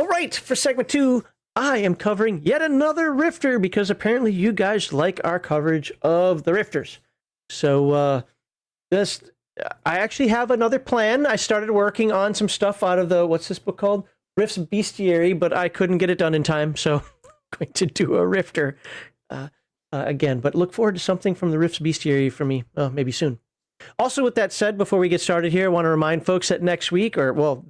All right, for segment 2, I am covering yet another Rifter because apparently you guys like our coverage of the Rifters. So I actually have another plan. I started working on some stuff out of the, what's this book called? Rift's Bestiary, but I couldn't get it done in time, so I'm going to do a Rifter again. But look forward to something from the Rift's Bestiary for me, maybe soon. Also, with that said, before we get started here, I want to remind folks that next week,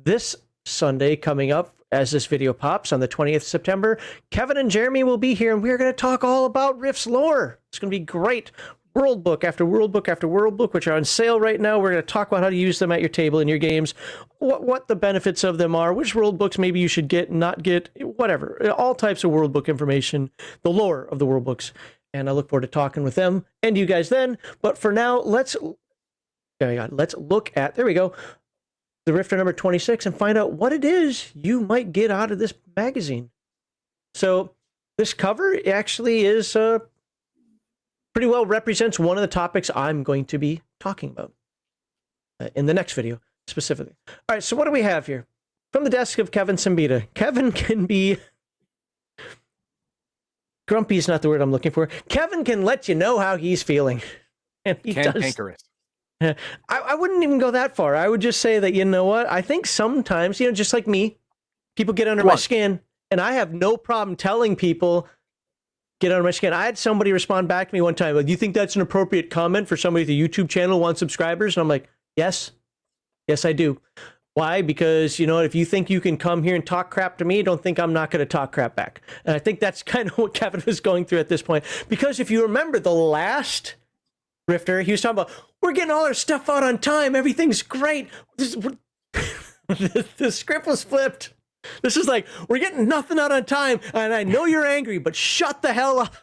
this Sunday coming up, as this video pops on the 20th September, Kevin and Jeremy will be here, and we're going to talk all about Rift's lore. It's going to be great. World book after world book after world book, which are on sale right now. We're going to talk about how to use them at your table in your games, what the benefits of them are, which world books maybe you should get, not get, whatever. All types of world book information, the lore of the world books. And I look forward to talking with them and you guys then. But for now, let's look at, there we go, the Rifter number 26 and find out what it is you might get out of this magazine. So this cover actually is pretty well represents one of the topics I'm going to be talking about in the next video specifically. All right, so what do we have here? From the desk of Kevin Simbita. Kevin can be... Grumpy is not the word I'm looking for. Kevin can let you know how he's feeling. And he does. Cantankerous. I wouldn't even go that far. I would just say that, you know what? I think sometimes, just like me, people get under my skin, and I have no problem telling people, get under my skin. I had somebody respond back to me one time, like, do you think that's an appropriate comment for somebody with a YouTube channel who wants subscribers? And I'm like, yes, I do. Why? Because, if you think you can come here and talk crap to me, don't think I'm not going to talk crap back. And I think that's kind of what Kevin was going through at this point. Because if you remember the last Rifter, he was talking about, we're getting all our stuff out on time. Everything's great. The script was flipped. This is like, we're getting nothing out on time. And I know you're angry, but shut the hell up.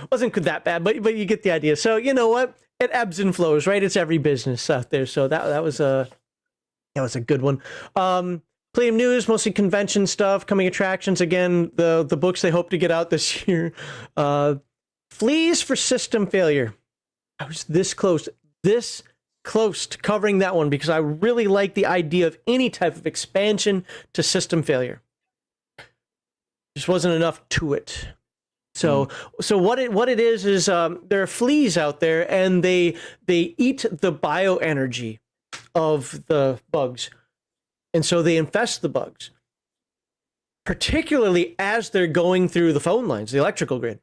Wasn't that bad, but you get the idea. So you know what? It ebbs and flows, right? It's every business out there. So that was a good one. Palladium news, mostly convention stuff, coming attractions. Again, the books they hope to get out this year. Fleas for System Failure. I was this close to covering that one because I really like the idea of any type of expansion to System Failure. Just wasn't enough to it. So what it is there are fleas out there, and they eat the bioenergy of the bugs, and so they infest the bugs, particularly as they're going through the phone lines, the electrical grid.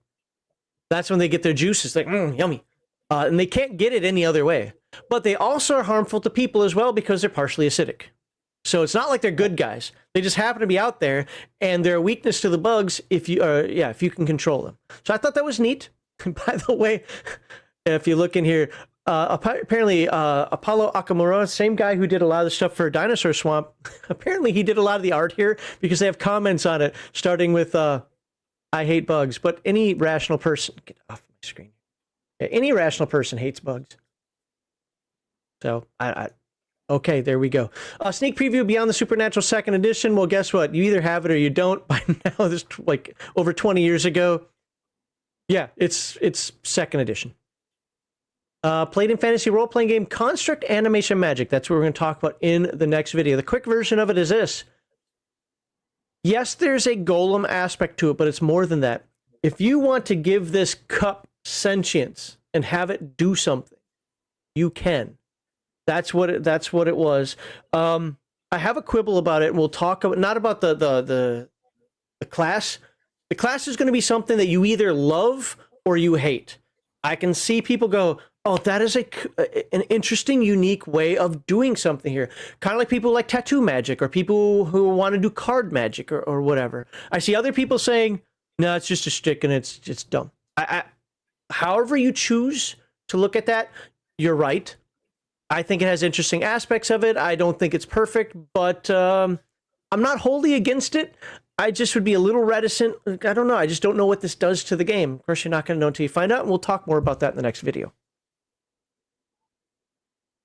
That's when they get their juices, like, yummy. And they can't get it any other way. But they also are harmful to people as well because they're partially acidic. So it's not like they're good guys. They just happen to be out there, and they're a weakness to the bugs if you can control them. So I thought that was neat. By the way, if you look in here, apparently Apollo Akamura, same guy who did a lot of the stuff for Dinosaur Swamp, apparently he did a lot of the art here because they have comments on it, starting with... I hate bugs, but any rational person, get off my screen. Any rational person hates bugs. So okay, there we go. Sneak preview Beyond the Supernatural 2nd edition. Well, guess what? You either have it or you don't. By now, this like over 20 years ago. Yeah, it's 2nd edition. Palladium Fantasy role-playing game Construct Animation Magic. That's what we're going to talk about in the next video. The quick version of it is this. Yes, there's a golem aspect to it, but it's more than that. If you want to give this cup sentience and have it do something, you can. That's what it was. I have a quibble about it, and we'll talk about, not about the class. The class is going to be something that you either love or you hate. I can see people go, oh, that is an interesting, unique way of doing something here. Kind of like people like tattoo magic, or people who want to do card magic, or whatever. I see other people saying, no, it's just a shtick and it's dumb. However you choose to look at that, you're right. I think it has interesting aspects of it. I don't think it's perfect, but I'm not wholly against it. I just would be a little reticent. I don't know. I just don't know what this does to the game. Of course, you're not going to know until you find out, and we'll talk more about that in the next video.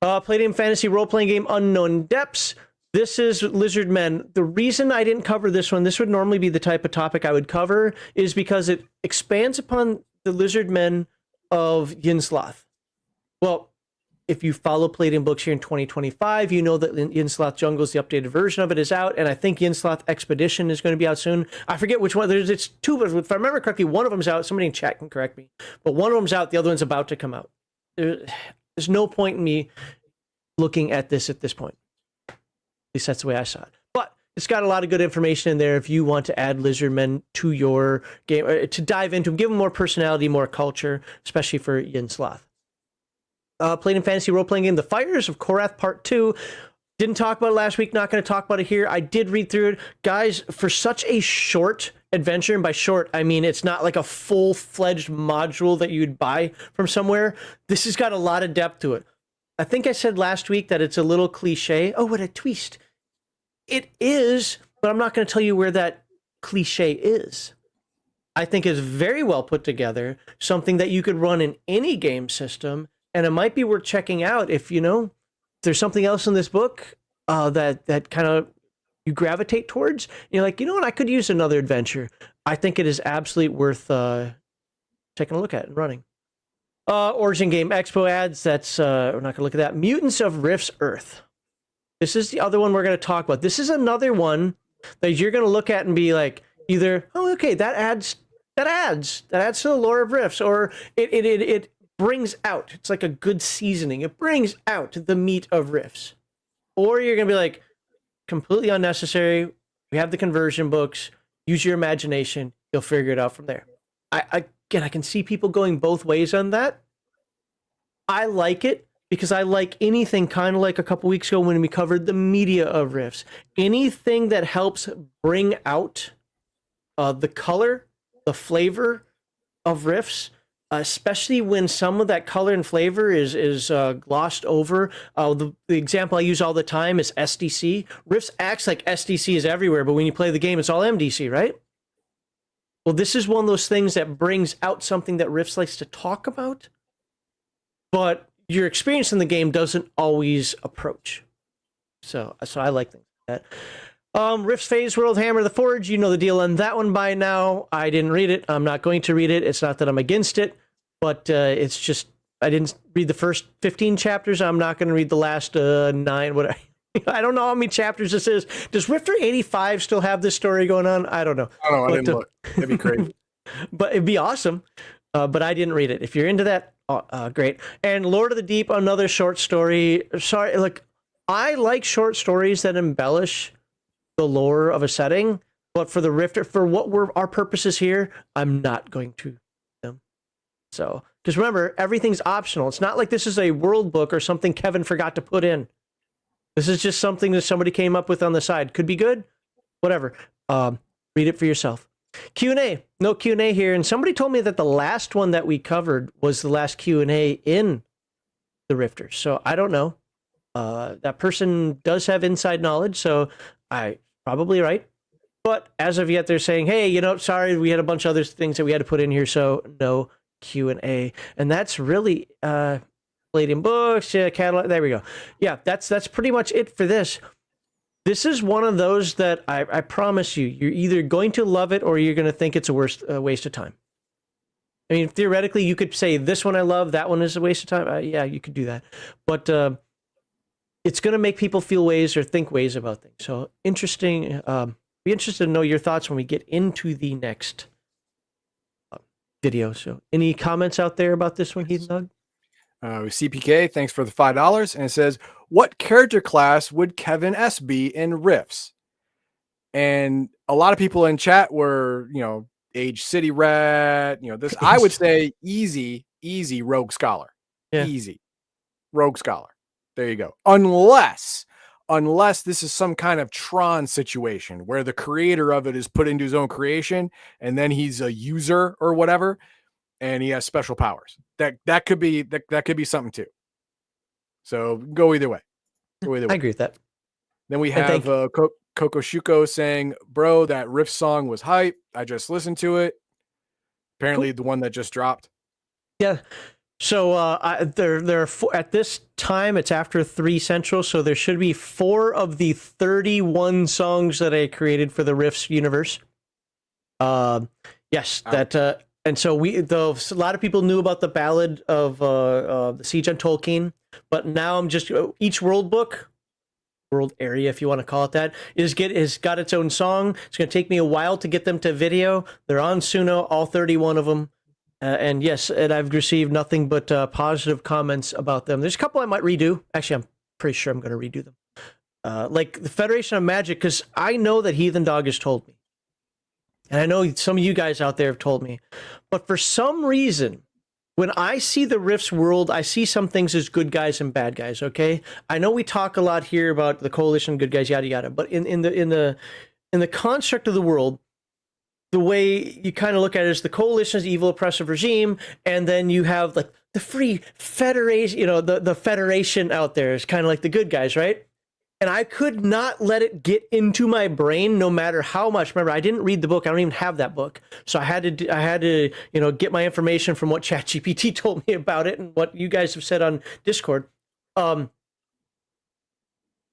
Palladium Fantasy role-playing game Unknown Depths. This is Lizard Men. The reason I didn't cover this one, this would normally be the type of topic I would cover, is because it expands upon the Lizard Men of Yinslath. Well, if you follow Palladium books here in 2025, you know that Yinsloth Jungles, the updated version of it, is out, and I think Yinsloth Expedition is going to be out soon. I forget which one. It's two, but if I remember correctly, one of them's out. Somebody in chat can correct me, but one of them's out. The other one's about to come out. There's no point in me looking at this point. At least that's the way I saw it. But it's got a lot of good information in there if you want to add lizardmen to your game, to dive into them, give them more personality, more culture, especially for Yinsloth. Palladium Fantasy role-playing game, The Fires of Korath Part 2. Didn't talk about it last week, not going to talk about it here. I did read through it. Guys, for such a short adventure, and by short, I mean it's not like a full-fledged module that you'd buy from somewhere. This has got a lot of depth to it. I think I said last week that it's a little cliche. Oh, what a twist. It is, but I'm not going to tell you where that cliche is. I think it's very well put together, something that you could run in any game system, and it might be worth checking out if, there's something else in this book that kind of you gravitate towards. You're like, you know what, I could use another adventure. I think it is absolutely worth taking a look at and running. Origin Game Expo ads, that's, we're not going to look at that. Mutants of Rifts Earth. This is the other one we're going to talk about. This is another one that you're going to look at and be like, either, oh, okay, that adds to the lore of Rifts, or it brings out, it's like a good seasoning, it brings out the meat of Rifts. Or you're gonna be like, completely unnecessary, we have the conversion books, use your imagination, you'll figure it out from there. I can see people going both ways on that. I like it because I like anything, kind of like a couple weeks ago when we covered the media of Rifts, anything that helps bring out the color, the flavor of Rifts, especially when some of that color and flavor is glossed over. The example I use all the time is SDC. Rifts acts like SDC is everywhere, but when you play the game, it's all MDC, right? Well, this is one of those things that brings out something that Rifts likes to talk about, but your experience in the game doesn't always approach. So I like things like that. Rifts Phase World Hammer the Forge, you know the deal on that one by now. I didn't read it. I'm not going to read it. It's not that I'm against it, but it's just, I didn't read the first 15 chapters. I'm not going to read the last 9. I don't know how many chapters this is. Does Rifter 85 still have this story going on? I don't know. I don't know. I didn't look. It'd be crazy. But it'd be awesome. But I didn't read it. If you're into that, great. And Lord of the Deep, another short story. Sorry, look, I like short stories that embellish the lore of a setting, but for the Rifter, for what our purposes here, I'm not going to them. So, because remember, everything's optional. It's not like this is a world book or something Kevin forgot to put in. This is just something that somebody came up with on the side. Could be good, whatever. Read it for yourself. Q&A, no Q&A here. And somebody told me that the last one that we covered was the last Q&A in the Rifters. So I don't know. That person does have inside knowledge, so I probably right. But as of yet, they're saying, hey, sorry, we had a bunch of other things that we had to put in here, so no Q&A. And that's really Palladium books, catalog. There we go. Yeah, that's pretty much it for this. This is one of those that I promise you're either going to love it or you're going to think it's a waste of time. I mean, theoretically, you could say this one I love, that one is a waste of time. Yeah, you could do that. But it's going to make people feel ways or think ways about things. So interesting. Be interested to know your thoughts when we get into the next video. So any comments out there about this one, Heath Doug? CPK, thanks for the $5. And it says, what character class would Kevin S be in Rifts? And a lot of people in chat were, Age City Rat, this, I would say easy Rogue Scholar. Yeah. Easy Rogue Scholar. There you go. Unless this is some kind of Tron situation where the creator of it is put into his own creation and then he's a user or whatever, and he has special powers. That could be something too. So go either way. I agree with that. Then we have Coco Shuko saying, bro, that riff song was hype. I just listened to it. Apparently the one that just dropped. Yeah. So there are 4, at this time, it's after 3 Central, so there should be 4 of the 31 songs that I created for the Rifts universe. Yes, that And so a lot of people knew about the Ballad of the Siege on Tolkien, but now I'm just each world book, world area, if you want to call it that, has got its own song. It's going to take me a while to get them to video. They're on Suno, all 31 of them. And yes, and I've received nothing but positive comments about them. There's a couple I might redo. Actually, I'm pretty sure I'm going to redo them. Like the Federation of Magic, because I know that Heathen Dog has told me. And I know some of you guys out there have told me. But for some reason, when I see the Rifts world, I see some things as good guys and bad guys, okay? I know we talk a lot here about the coalition, good guys, yada yada, but in the construct of the world, the way you kind of look at it is the coalition is evil, oppressive regime, and then you have like the free federation, the federation out there is kind of like the good guys, right? And I could not let it get into my brain, no matter how much. Remember, I didn't read the book; I don't even have that book, so I had to, get my information from what ChatGPT told me about it and what you guys have said on Discord.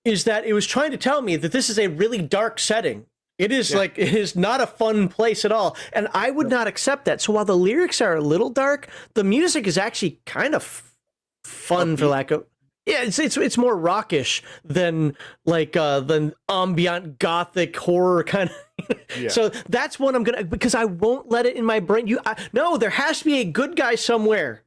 Is that it was trying to tell me that this is a really dark setting. It is it is not a fun place at all, and I would not accept that. So while the lyrics are a little dark, the music is actually kind of fun, for lack of. Yeah, it's more rockish than than ambient gothic horror kind of. Yeah. So that's what I'm gonna, because I won't let it in my brain. No, there has to be a good guy somewhere.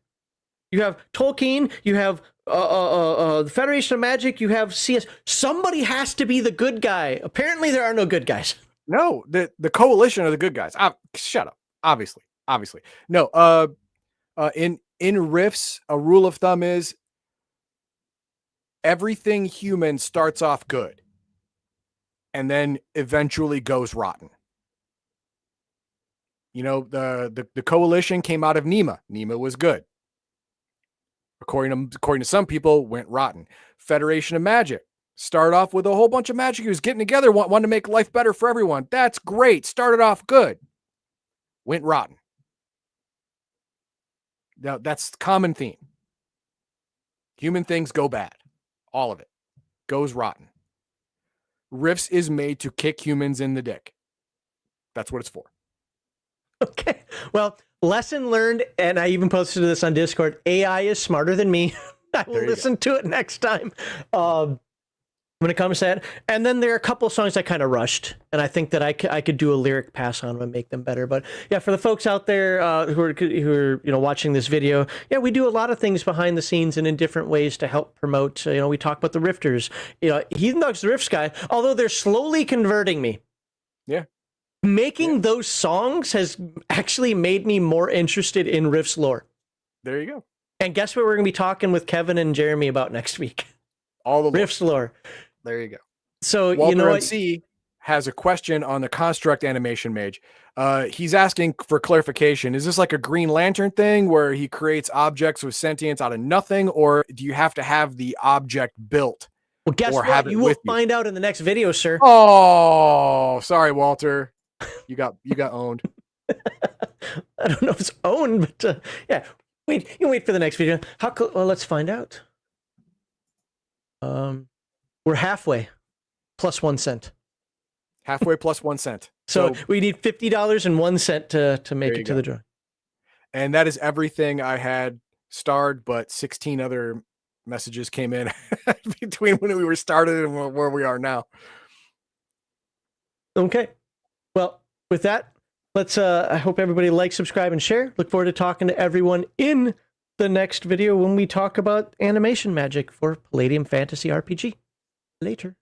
You have Tolkien, you have the Federation of Magic, you have CS. Somebody has to be the good guy. Apparently, there are no good guys. No, the coalition are the good guys. Shut up. Obviously. No. In Rifts, a rule of thumb is everything human starts off good and then eventually goes rotten. The coalition came out of Nema. Nema was good. According to some people, went rotten. Federation of Magic started off with a whole bunch of magic users getting together, wanted to make life better for everyone. That's great. Started off good. Went rotten. Now, that's the common theme. Human things go bad. All of it goes rotten. Rifts is made to kick humans in the dick. That's what it's for. Okay. Well, lesson learned, and I even posted this on Discord. AI is smarter than me. I will listen to it next time. When it comes to that. And then there are a couple of songs I kind of rushed, and I think that I could do a lyric pass on them and make them better. But yeah, for the folks out there who are watching this video, yeah, we do a lot of things behind the scenes and in different ways to help promote. We talk about the Rifters. Heathen Dog's the Rifts guy, although they're slowly converting me. Yeah. Making those songs has actually made me more interested in Rifts lore. There you go. And guess what we're going to be talking with Kevin and Jeremy about next week? All the Rifts lore. There you go. So Walter MC has a question on the construct animation mage. He's asking for clarification. Is this like a Green Lantern thing where he creates objects with sentience out of nothing, or do you have to have the object built? Well, guess what? You will find out in the next video, sir. Oh, sorry, Walter. You got owned. I don't know if it's owned, but yeah. Wait for the next video. Well, let's find out. We're halfway, plus 1 cent. Halfway plus 1 cent. So we need $50.01 to make it to the drawing. And that is everything I had starred, but 16 other messages came in between when we were started and where we are now. Okay. Well, with that, let's I hope everybody likes, subscribe, and share. Look forward to talking to everyone in the next video when we talk about animation magic for Palladium Fantasy RPG. Later.